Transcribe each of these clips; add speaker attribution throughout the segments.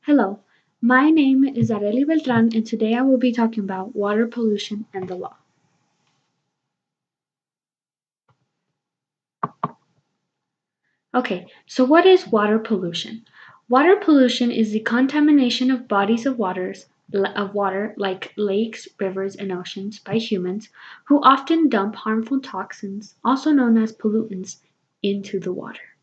Speaker 1: Hello, my name is Areli Beltran, and today I will be talking about water pollution and the law. Okay, so what is water pollution? Water pollution is the contamination of bodies of water like lakes, rivers, and oceans by humans who often dump harmful toxins, also known as pollutants, into the water.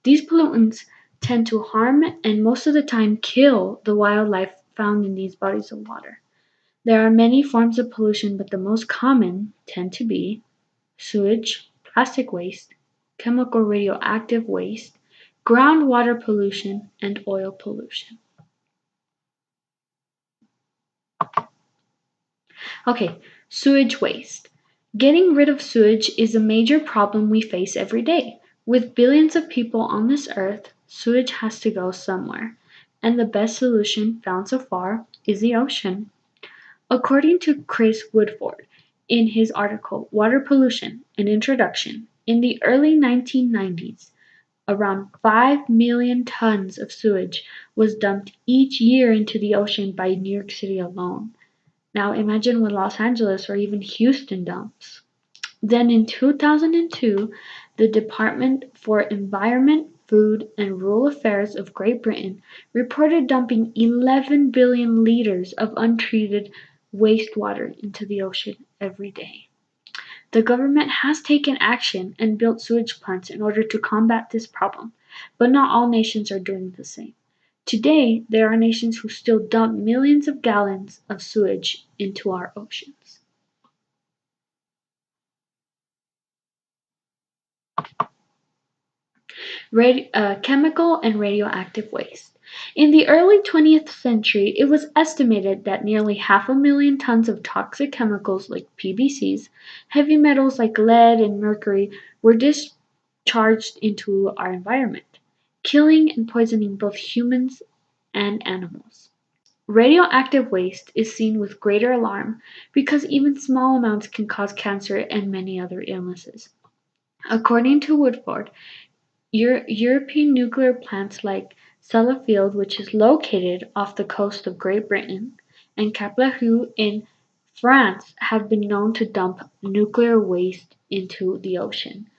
Speaker 1: These pollutants tend to harm and most of the time kill the wildlife found in these bodies of water. There are many forms of pollution, but the most common tend to be sewage, plastic waste, chemical radioactive waste, groundwater pollution, and oil pollution. Okay, sewage waste. Getting rid of sewage is a major problem we face every day. With billions of people on this earth, sewage has to go somewhere, and the best solution found so far is the ocean. According to Chris Woodford, in his article Water Pollution: An Introduction, in the early 1990s, around 5 million tons of sewage was dumped each year into the ocean by New York City alone. Now imagine what Los Angeles or even Houston dumps. Then in 2002, the Department for Environment, Food and Rural Affairs of Great Britain reported dumping 11 billion liters of untreated wastewater into the ocean every day. The government has taken action and built sewage plants in order to combat this problem, but not all nations are doing the same. Today, there are nations who still dump millions of gallons of sewage into our oceans. Chemical and radioactive waste. In the early 20th century, it was estimated that nearly 500,000 tons of toxic chemicals like PBCs, heavy metals like lead and mercury, were discharged into our environment, killing and poisoning both humans and animals. Radioactive waste is seen with greater alarm because even small amounts can cause cancer and many other illnesses. According to Woodford, European nuclear plants like Sellafield, which is located off the coast of Great Britain, and Cap-la-Hue in France have been known to dump nuclear waste into the ocean.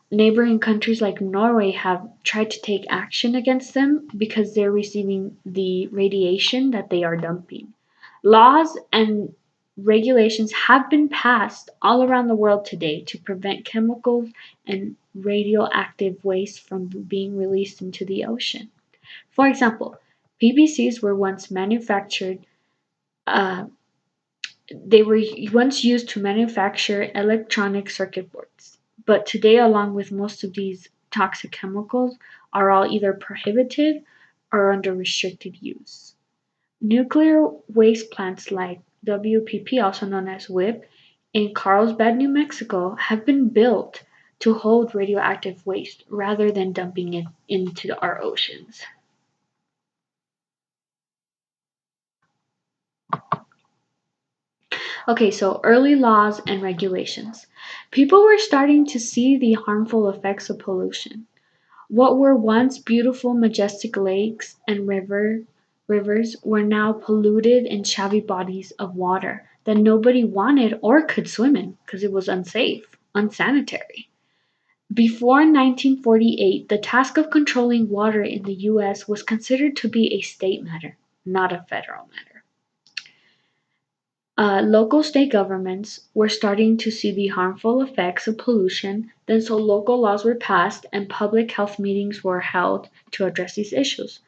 Speaker 1: Neighboring countries like Norway have tried to take action against them because they're receiving the radiation that they are dumping. Laws and regulations have been passed all around the world today to prevent chemicals and radioactive waste from being released into the ocean. For example, PVCs were once manufactured uh, they were once used to manufacture electronic circuit boards, but today, along with most of these toxic chemicals, are all either prohibited or under restricted use. Nuclear waste plants like WPP, also known as WIPP, in Carlsbad, New Mexico, have been built to hold radioactive waste rather than dumping it into our oceans. Okay, so early laws and regulations. People were starting to see the harmful effects of pollution. What were once beautiful, majestic lakes and rivers were now polluted and shabby bodies of water that nobody wanted or could swim in because it was unsafe, unsanitary. Before 1948, the task of controlling water in the US was considered to be a state matter, not a federal matter. Local state governments were starting to see the harmful effects of pollution, then so local laws were passed and public health meetings were held to address these issues.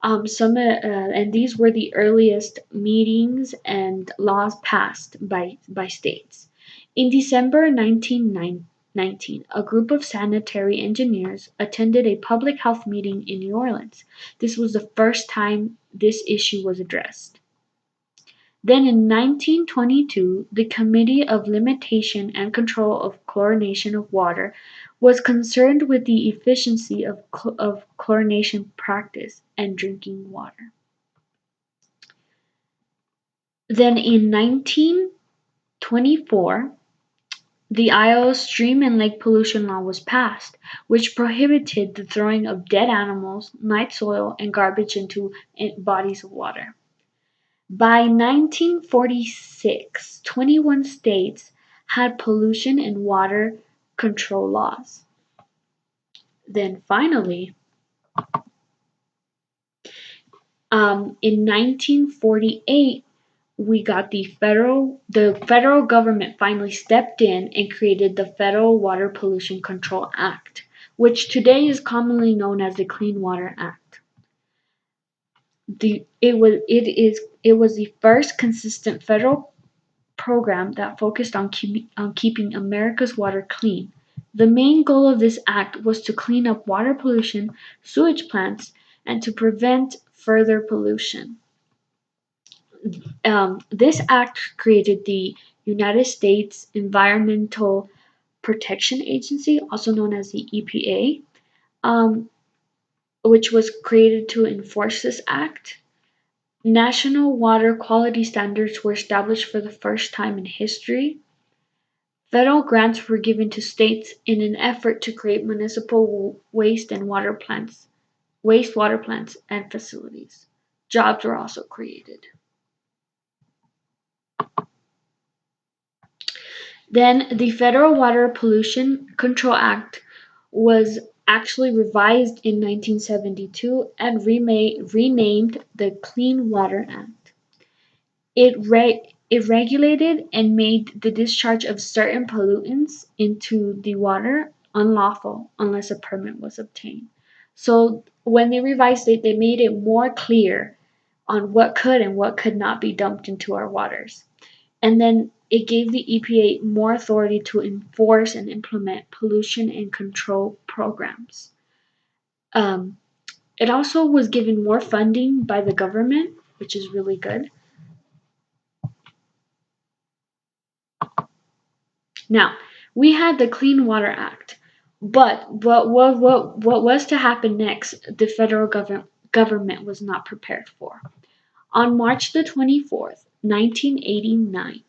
Speaker 1: And these were the earliest meetings and laws passed by states. In December 1919, a group of sanitary engineers attended a public health meeting in New Orleans. This was the first time this issue was addressed. Then in 1922, the Committee of Limitation and Control of Chlorination of Water was concerned with the efficiency of chlorination practice and drinking water. Then in 1924, The Iowa Stream and Lake Pollution Law was passed, which prohibited the throwing of dead animals, night soil, and garbage into bodies of water. By 1946, 21 states had pollution and water control laws. Then finally, in 1948, we got the federal government finally stepped in and created the Federal Water Pollution Control Act, which today is commonly known as the Clean Water Act. It was the first consistent federal program that focused on keeping America's water clean. The main goal of this act was to clean up water pollution, sewage plants, and to prevent further pollution. This act created the United States Environmental Protection Agency, also known as the EPA, which was created to enforce this act. National water quality standards were established for the first time in history. Federal grants were given to states in an effort to create municipal wastewater plants and facilities. Jobs were also created. Then the Federal Water Pollution Control Act was actually revised in 1972 and renamed the Clean Water Act. It regulated and made the discharge of certain pollutants into the water unlawful unless a permit was obtained. So when they revised it, they made it more clear on what could and what could not be dumped into our waters. And then it gave the EPA more authority to enforce and implement pollution and control programs. It also was given more funding by the government, which is really good. Now, we had the Clean Water Act, but what was to happen next, the federal government was not prepared for. On March the 24th, 1989,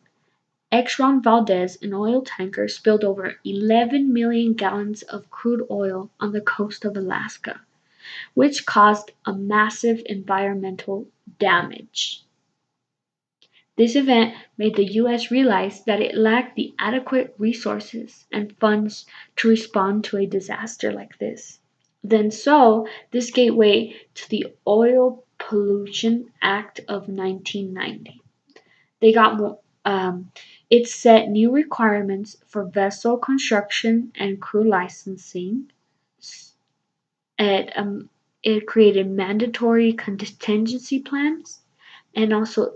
Speaker 1: Exxon Valdez, an oil tanker, spilled over 11 million gallons of crude oil on the coast of Alaska, which caused a massive environmental damage. This event made the U.S. realize that it lacked the adequate resources and funds to respond to a disaster like this. This gave way to the Oil Pollution Act of 1990. It set new requirements for vessel construction and crew licensing. It created mandatory contingency plans and also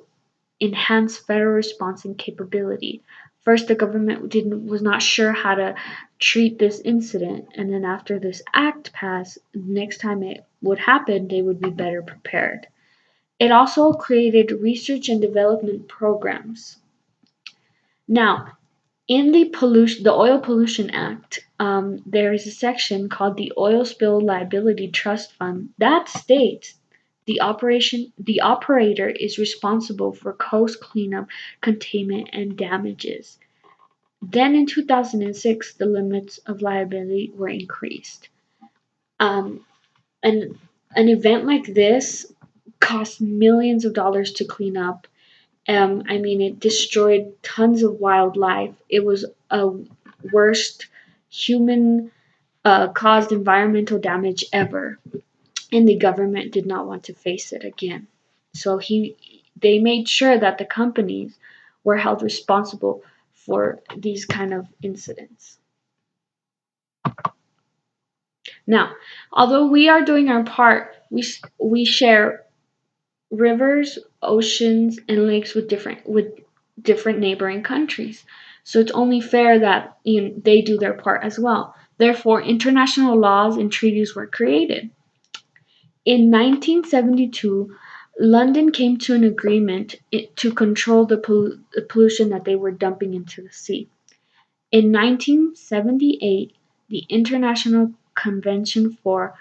Speaker 1: enhanced federal response and capability. First, the government was not sure how to treat this incident, and then after this act passed, next time it would happen, they would be better prepared. It also created research and development programs. Now, in the Oil Pollution Act, there is a section called the Oil Spill Liability Trust Fund that states the operator is responsible for coast cleanup, containment, and damages. Then in 2006, the limits of liability were increased. An event like this cost millions of dollars to clean up. It destroyed tons of wildlife. It was a worst human caused environmental damage ever, and the government did not want to face it again. So they made sure that the companies were held responsible for these kind of incidents. Now, although we are doing our part, we share rivers, oceans, and lakes with different neighboring countries. So it's only fair that they do their part as well. Therefore, international laws and treaties were created. In 1972, London came to an agreement to control the pollution that they were dumping into the sea. In 1978, the International Convention for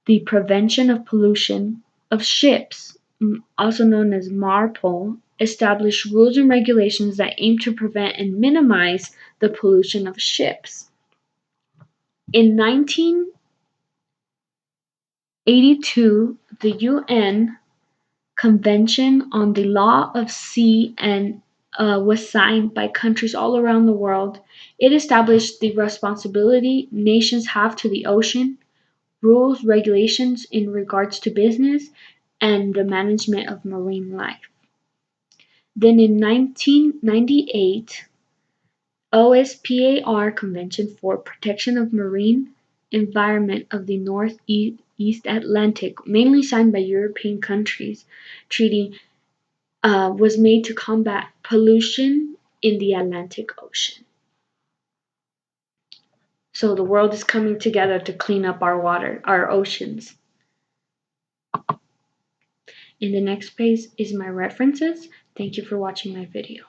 Speaker 1: the Prevention of Pollution of Ships, also known as MARPOL, established rules and regulations that aim to prevent and minimize the pollution of ships. In 1982, the UN Convention on the Law of Sea and was signed by countries all around the world. It established the responsibility nations have to the ocean, rules, regulations in regards to business, and the management of marine life. Then in 1998, OSPAR Convention for Protection of Marine Environment of the Northeast Atlantic, mainly signed by European countries, treaty was made to combat pollution in the Atlantic Ocean. So the world is coming together to clean up our water, our oceans. In the next page is my references. Thank you for watching my video.